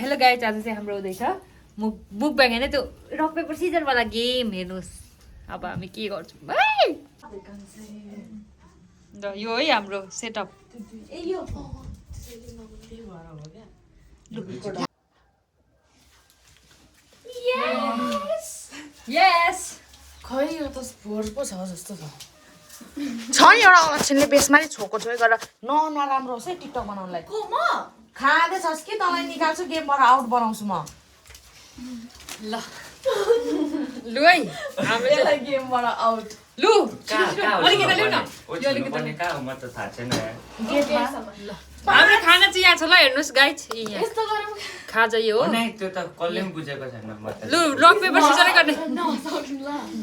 Hello guys, आज चाहिँ हाम्रो हुँदैछ बुक ब्याग होइन त्यो रक पेपर सिजर वाला गेम। हेर्नुहोस् अब हामी के गर्छौँ भाइ। र यो है हाम्रो सेटअप। यस खै यो त फोहोर पो छ जस्तो छ नि एउटा अलक्षणले बेसमा नि छोको छोइ गरेर नराम्रो होस् है टिकटक बनाउनलाई। को म खाँदैछस् कि तँलाई निकाल्छु गेमबाट आउट बनाउँछु म। ल लु है हाम्रो यसलाई गेमबाट आउट। लु अलिकति लिउ न यो अलिकति कहाँ हो म त थाहा छैन गेममा हाम्रो खाना चाहिँ यहाँ छ ल। हेर्नुहोस् गाइस यहाँ यस्तो गरम खाजा यो हो। नै त्यो त कसले पनि बुझेको छैन म त। लु रक पेपर सिजरै गर्ने।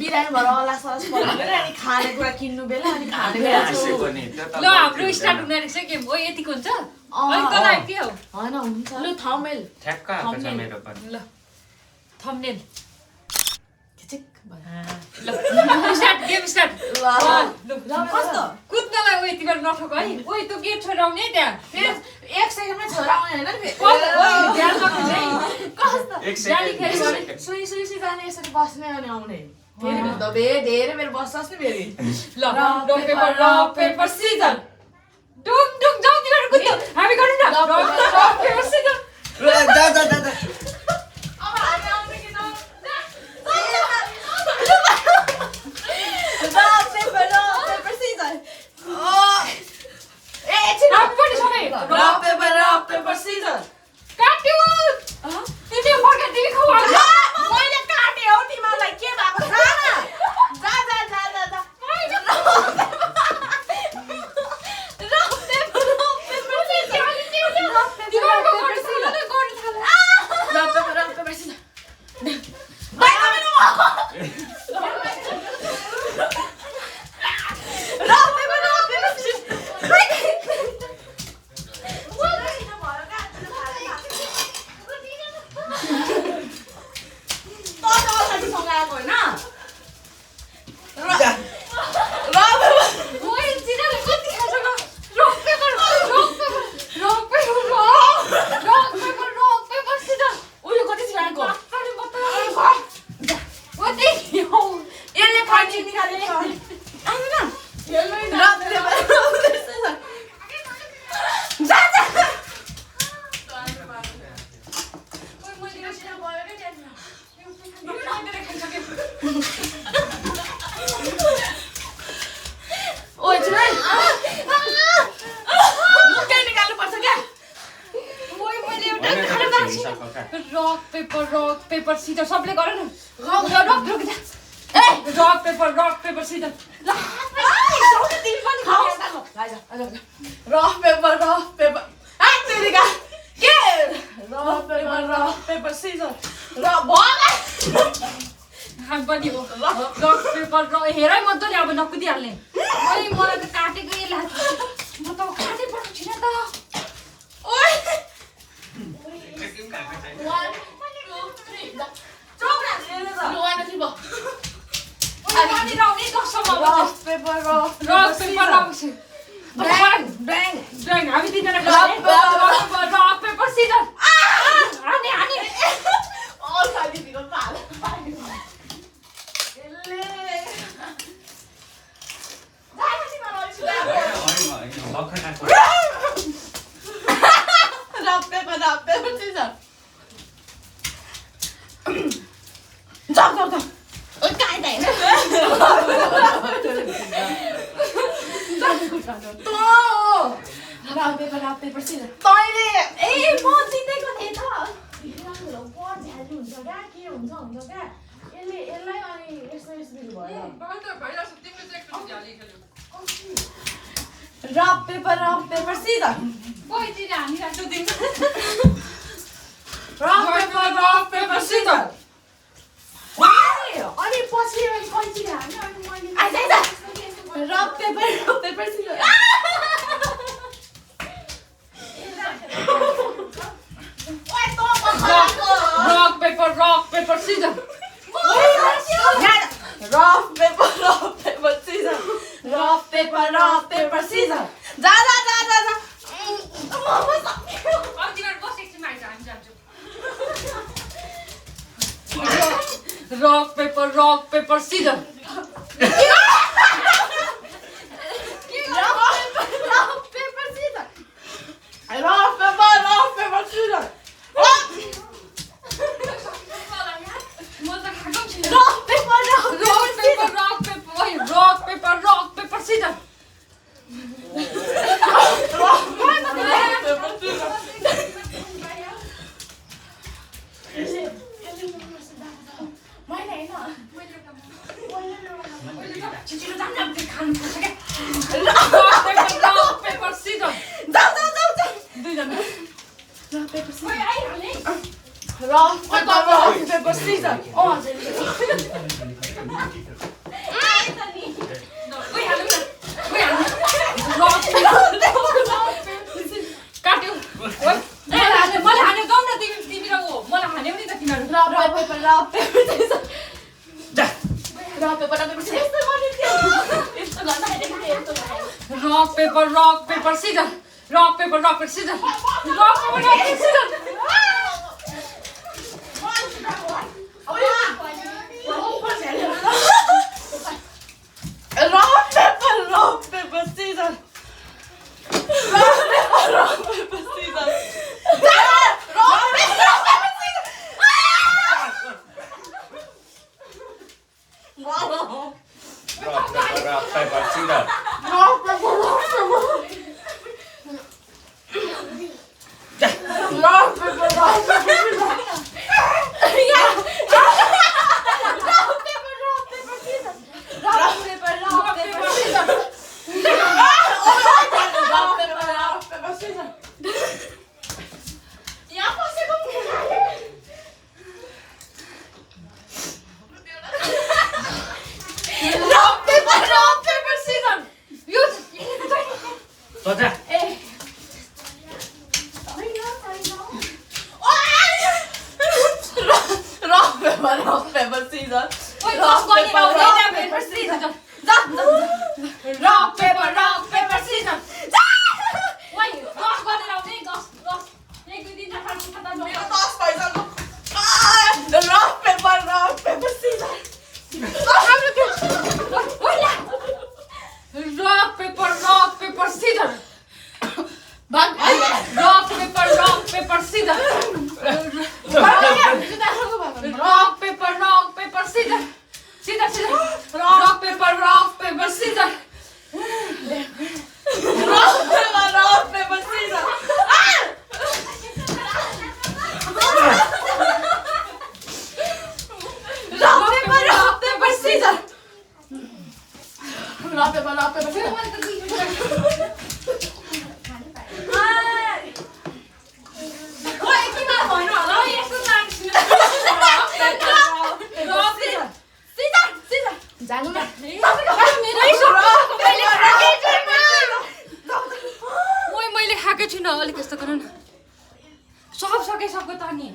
बिरामी भएर अलास सलास पर्दैन अनि खाने कुरा किन्नु बेला अनि खाने बेला हाँसेको नि त्यो त ल हाम्रो स्टार्ट हुने रहेछ गेम हो। यतिको हुन्छ अलिक तल आइपुग्यो हैन हुन्छ। लु थम्बनेल ठ्याक्क आएको छ मेरो पनि। ल थम्बनेल चिक ल स्टार्ट गेम स्टार्ट। ल कस्तो कुद्नलाई ओ यति बेला नठोक है। ओइ त्यो गेट छोडेर आउने है त्यहाँ। फेरि 1 सेकेन्डमै छोरा आउने हैन नि। ओइ ध्यान राख्नु है। कस्तो एक जाली सेकेन्ड खेली एक सुई सुई सुई जाने यसरी बस्ने अनि आउने। फेरि त धेरै बेर बस्छस् नि फेरि। ल रक पेपर सिजर डुङ डुङ जाऊ तिनीहरु कुद्यो। हामी गर्नु न रक पेपर सिजर। जा अब हामी आउने कि न? Paper Caesar. ए एकछिन हामी पनि सबै रक पेपर सिजर। काट्यो। तिमी फर्का तिमी खाऊ। मैले काटे हो तिमीलाई के भएको छ न? जा जा जा जा जा। रक पेपर सिजर सबले गर न। Rock paper scissor. ल तिमी पनि खाऊ। रफ पेपर आ तेरिका के रफ पेपर सिजर र भगा हामी पनि हो रक पेपर र हेरै मजाले अब नकुदिहाल्ने। ओइ मलाई त काटेको यसले म त खानै पर्छ छिन त। ओइ रफ पेपर हामी तिनीहरु रक पेपर सिजर। हाने all खाली दिगो पाल एले जापछि मलाई रफ पेपर सिजर जा ओइ काय दाइ रफ पेपर सिजर तैले ए म जितेको थिएँ त। हुन्छ क्या के हुन्छ क्या यसलाई अनि यसरी भयो। Rock paper scissor rock paper scissor अनि पछि कैचीले हाल्यो अनि मैले rock paper scissor rock paper scissor. Rock paper scissor जा जा जा जा जा। अब तिमीहरु बस एकछिन आइज हामी जान्छौँ। rock paper scissors. Rock paper scissors. Rock paper scissors. Rock paper scissors. Rock paper scissors. Rock paper scissors. Rock, paper, scissors. मैले खाएकै छुइनँ अलिक यस्तो गर न सब सकेसक्यो त नि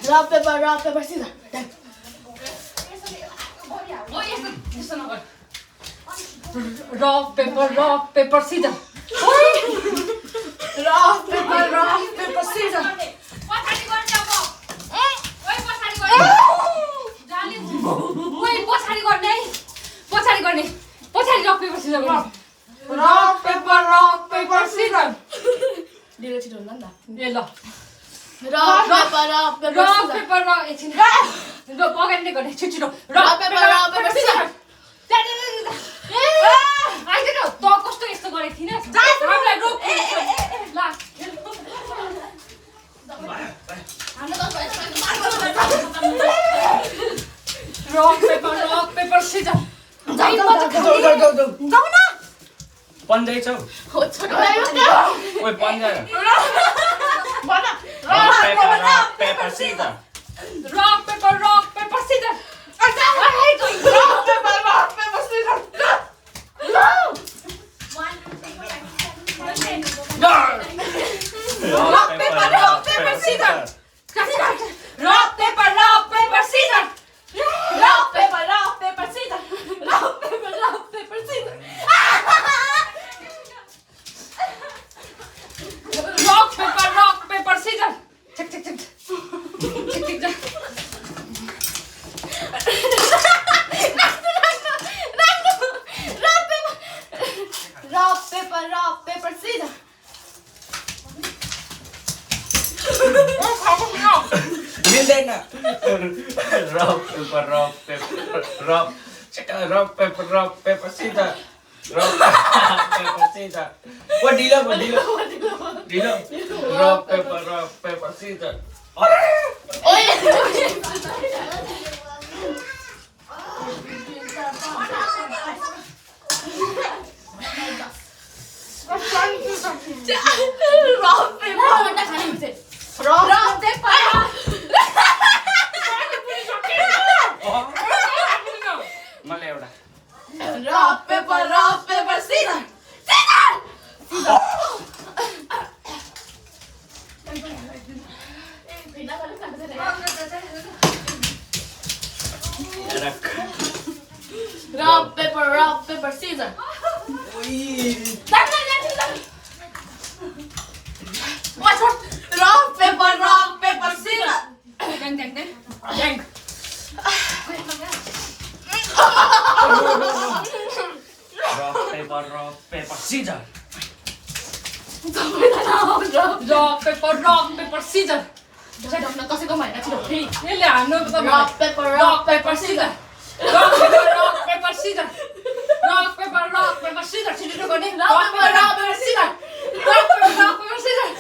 rock paper scissors. Rock paper scissors. Rock paper scissors. पछाडि गर्ने rock paper scissor rock paper scissor ढिलो छिटो होला नि त ए ल rock paper एकछिन अगाडि गर्ने छिटो rock paper scissors. आइदिनु त कस्तो यस्तो गरेको थिइनँ हामीलाई रोक ल रक पेपर सिजर जाऊ न पन्जाइ छौ ओइ पन्जा rock paper scissors. rock paper scissor Rock, paper, scissors. rock paper scissor rock paper scissor मिल्दैन rock paper scissor rock paper scissor ओ ढिलो रक पेपर सिजर मलाई एउटा rock paper scissor rock paper scissor rock paper scissor Dang. Rock paper scissor Rock, paper, scissors. कसैको भएन छिटो फेरि यसले हान्नु त rock paper scissors. Rock, paper, scissors. Rock, paper, scissors. छिटो गर्ने. Rock, paper, scissors. Rock, paper, scissors.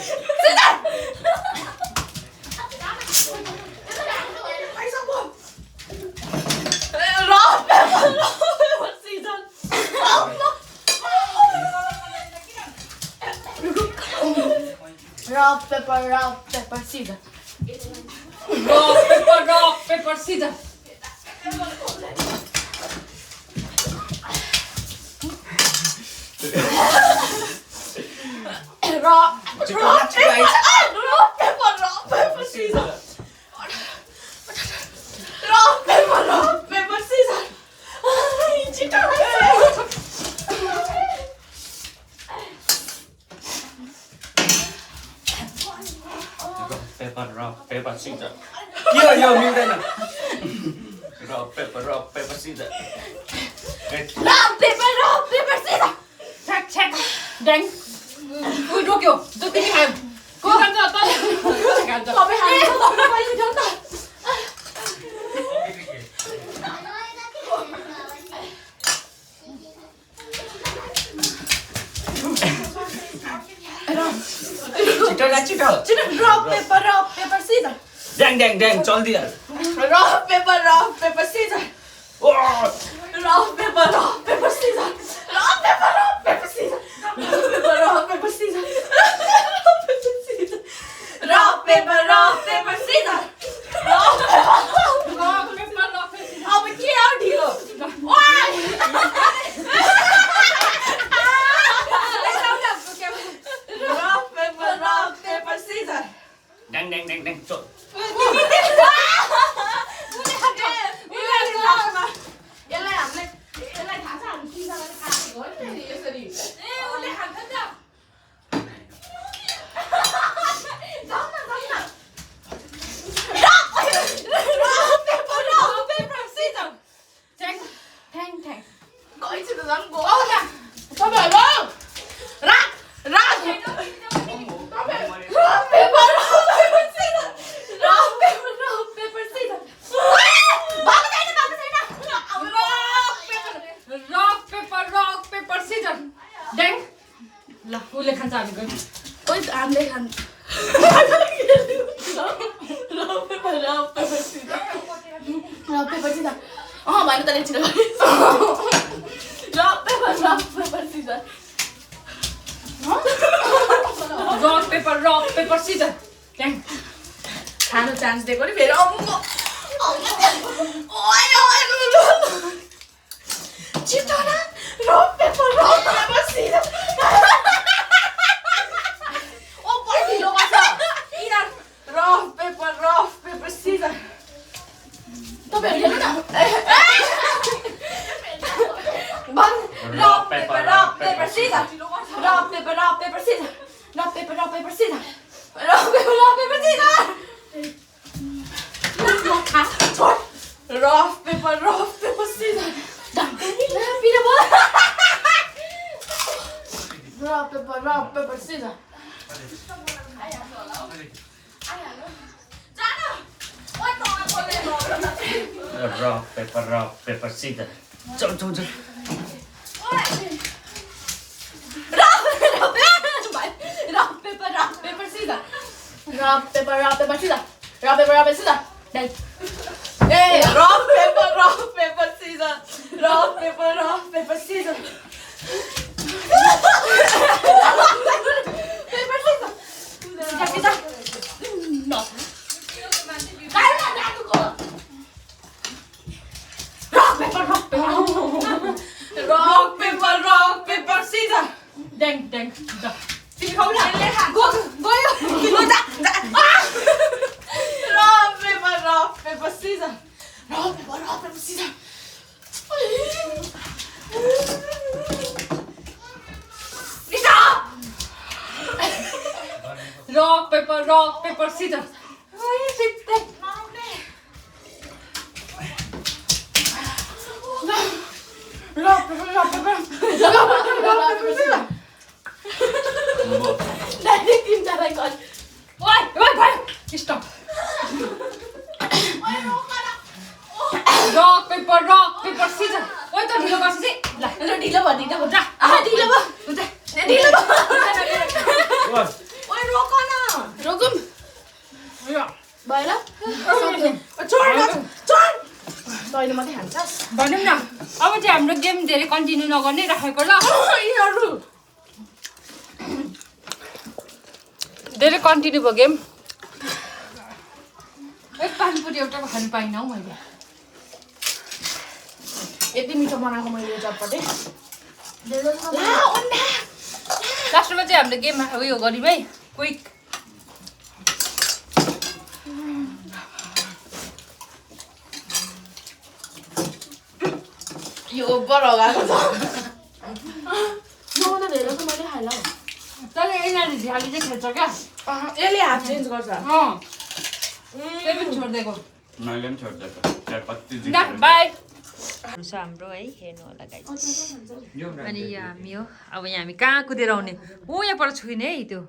Rock, paper, scissors. Rock, paper, scissors. Rock paper scissor के हो यो मिल्दैन rock paper scissor Check. Dang. Ui, रोक्यो. जो तिमी खायो. को खान्छ त? खान्छ. तपाईँ हाल्नु तपाईँ पहिले जाऊ न छिटो रक पेपर सिजर ड्याङ चल्दिहाल rock paper scissor rock paper scissor rock paper scissor rock paper scissor rock paper scissor अब के हो ढिलो रक पेपर सिजर ड्याङ चल यसलाई थाहा छ हामी किनले खाएको हो नि यसरी उसले खान्छ नि त. Rock, paper, scissors. Dang. ल उसले खान्छ हामी गयौँ. ओइ हामीले खान्छ रक पेपर सिजर भएन त छिटो rock paper scissor Rock, paper, scissors. Dang. खानु चान्स दिएको नि फेरि छिटो न रक पेपर सिजर ओ पहिलो गर्छ रक पेपर सिजर तपाईहरु हेर्नु न rock paper scissor rock paper scissor rock paper scissor rock paper scissor Rock, paper, scissors. Rock, paper, scissors. चल Rock, paper, scissors. Rock, paper, scissors. Rock, paper, scissors. Đây. Hey, rock, paper, scissors. Rock, paper, scissors. Paper, scissors. Scissors. No. Rock, paper, scissors. Dang. Tiमी खाऊ न गयो Rock, paper, scissors. Rock, paper, scissors. Rock, paper, scissors. Rock, paper, scissors. Direct तिनजनालाई गरे ओइ भाइ stop rock paper Caesar ओइ त ढिलो गर्छ चाहिँ ल ढिलो भयो जा ढिलो ओइ रोक न रोकौँ भयो छोड तैँले मात्रै हान्छस् भनौँ न अब चाहिँ हाम्रो गेम धेरै कन्टिन्यू नगर्ने राखेको ल यिनीहरू धेरै कन्टिन्यू भयो गेम एक पानीपुरी एउटा खानु पाइनँ हौ मैले यति मिठो बनाएको मैले यो चटपटे लास्टमा चाहिँ हाम्रो गेम उयो गऱ्यौँ है क्विक यो बडो गएको छ नहुँदा धेरै त मैले खाइला तर यिनीहरूले झ्याली चाहिँ खेल्छ क्या यसले हात चेन्ज गर्छ त्यही पनि छोडिदिएको मैले पनि छोडिदिएको त्यहाँ कति ल बाई हाम्रो है हेर्नु होला गाइस अनि यो हामी हो अब यहाँ हामी कहाँ कुदेर आउने ओ यहाँबाट छुइने है त्यो